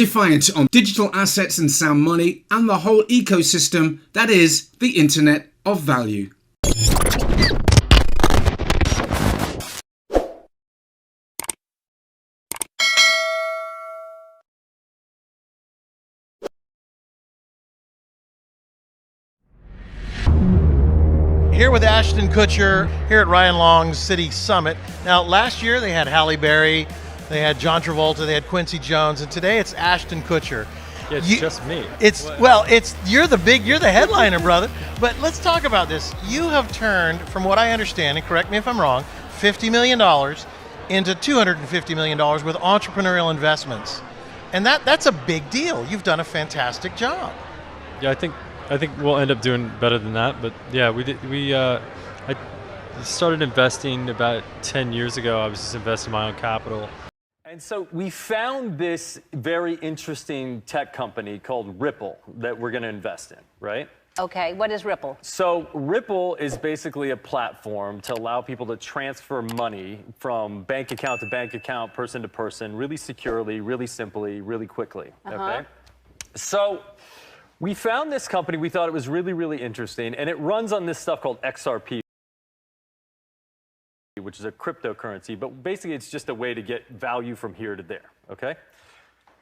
Defiont on digital assets and sound money and the whole ecosystem that is the Internet of Value. Here with Ashton Kutcher here at Ryan Long's City Summit. Now, last year they had Halle Berry, they had John Travolta, they had Quincy Jones, and today it's Ashton Kutcher. Yeah, it's just me. You're the headliner, brother. But let's talk about this. You have turned, from what I understand, and correct me if I'm wrong, $50 million into $250 million with entrepreneurial investments. And that's a big deal. You've done a fantastic job. Yeah, I think we'll end up doing better than that. But yeah, I started investing about 10 years ago. I was just investing my own capital. And so we found this very interesting tech company called Ripple that we're going to invest in, right? Okay, what is Ripple? So Ripple is basically a platform to allow people to transfer money from bank account to bank account, person to person, really securely, really simply, really quickly, okay? So we found this company, we thought it was really, really interesting, and it runs on this stuff called XRP, which is a cryptocurrency, but basically it's just a way to get value from here to there, okay?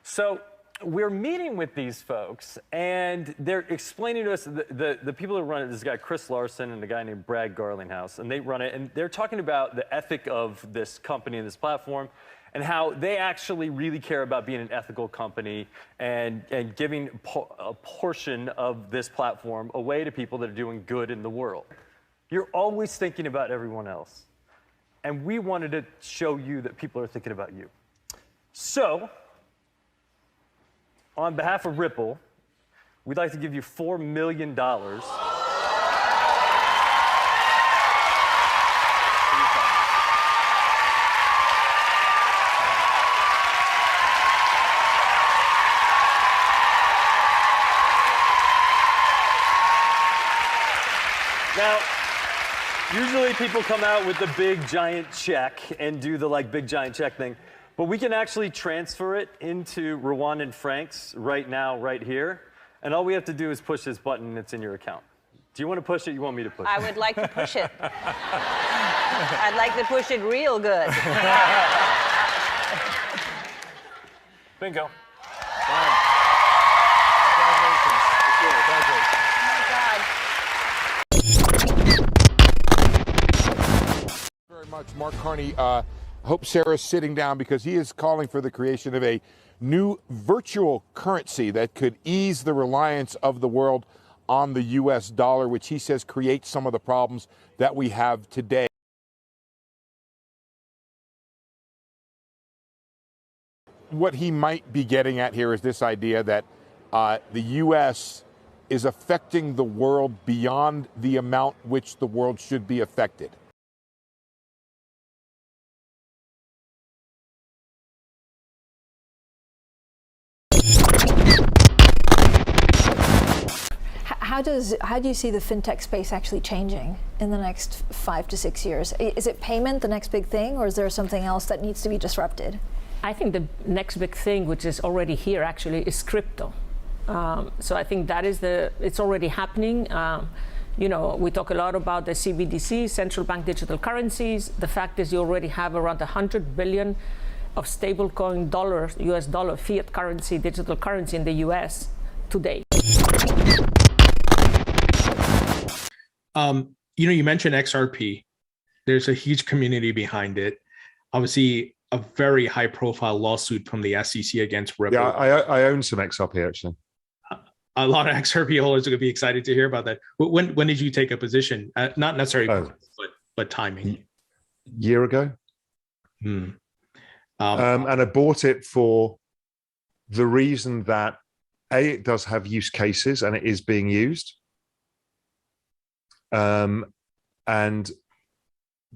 So we're meeting with these folks, and they're explaining to us, the people who run it, this guy Chris Larson and a guy named Brad Garlinghouse, and they run it, and they're talking about the ethic of this company and this platform, and how they actually really care about being an ethical company and giving a portion of this platform away to people that are doing good in the world. You're always thinking about everyone else. And we wanted to show you that people are thinking about you. So, on behalf of Ripple, we'd like to give you $4 million. Now, usually people come out with the big giant check and do the big giant check thing, but we can actually transfer it into Rwandan francs right now, right here, and all we have to do is push this button and it's in your account. Do you want to push it? You want me to push it? I would like to push it. I'd like to push it real good. Bingo. Very much, Mark Carney. I hope Sarah's sitting down because he is calling for the creation of a new virtual currency that could ease the reliance of the world on the U.S. dollar, which he says creates some of the problems that we have today. What he might be getting at here is this idea that the U.S. is affecting the world beyond the amount which the world should be affected. How do you see the fintech space actually changing in the next 5 to 6 years? Is it payment the next big thing, or is there something else that needs to be disrupted? I think the next big thing, which is already here actually, is crypto. So I think that is it's already happening. We talk a lot about the CBDC, central bank digital currencies. The fact is you already have around 100 billion of stablecoin dollars, US dollar, fiat currency, digital currency in the US today. You mentioned XRP. There's a huge community behind it. Obviously, a very high-profile lawsuit from the SEC against Ripple. Yeah, I own some XRP, actually. A lot of XRP holders are going to be excited to hear about that. When did you take a position? Not necessarily, but timing. Year ago. And I bought it for the reason that A, it does have use cases and it is being used. And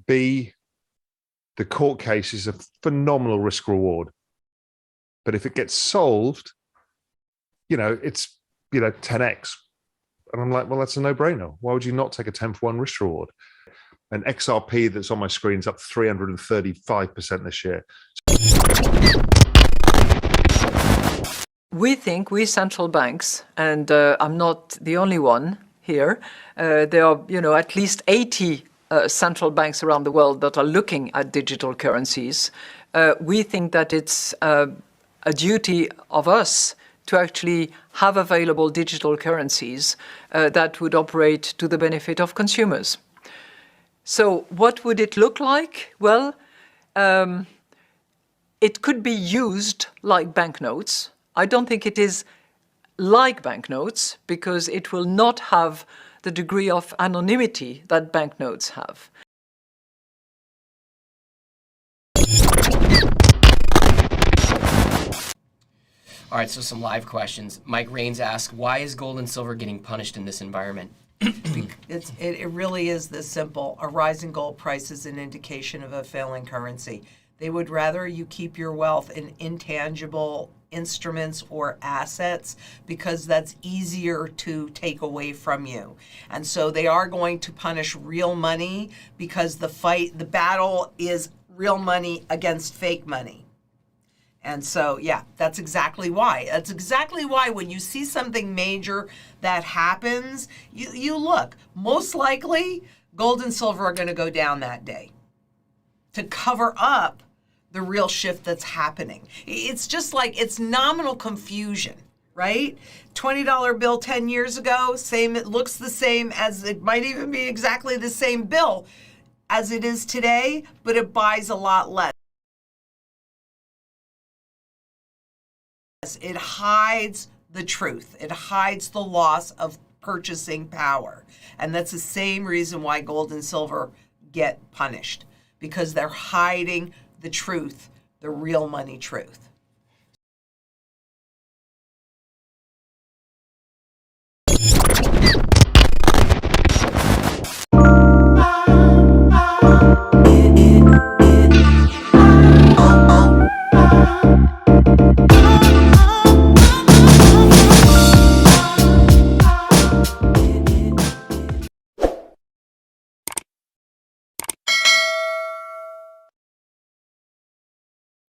B, the court case is a phenomenal risk reward. But if it gets solved, it's 10x. And I'm like, well, that's a no-brainer. Why would you not take a 10-for-1 risk reward? And XRP that's on my screen is up 335% this year. We think, we central banks, and I'm not the only one here, there are, at least 80 central banks around the world that are looking at digital currencies. We think that it's a duty of us to actually have available digital currencies that would operate to the benefit of consumers. So what would it look like? Well, it could be used like banknotes. I don't think it is like banknotes because it will not have the degree of anonymity that banknotes have. All right, so some live questions. Mike Rains asks, why is gold and silver getting punished in this environment? It really is this simple. A rising gold price is an indication of a failing currency. They would rather you keep your wealth in intangible instruments or assets because that's easier to take away from you. And so they are going to punish real money because the battle is real money against fake money. And so, yeah, that's exactly why. That's exactly why when you see something major that happens, you look. Most likely, gold and silver are going to go down that day to cover up the real shift that's happening. It's just like, it's nominal confusion, right? $20 bill 10 years ago, it looks the same as, it might even be exactly the same bill as it is today, but it buys a lot less. It hides the truth. It hides the loss of purchasing power. And that's the same reason why gold and silver get punished, because they're hiding the truth, the real money truth.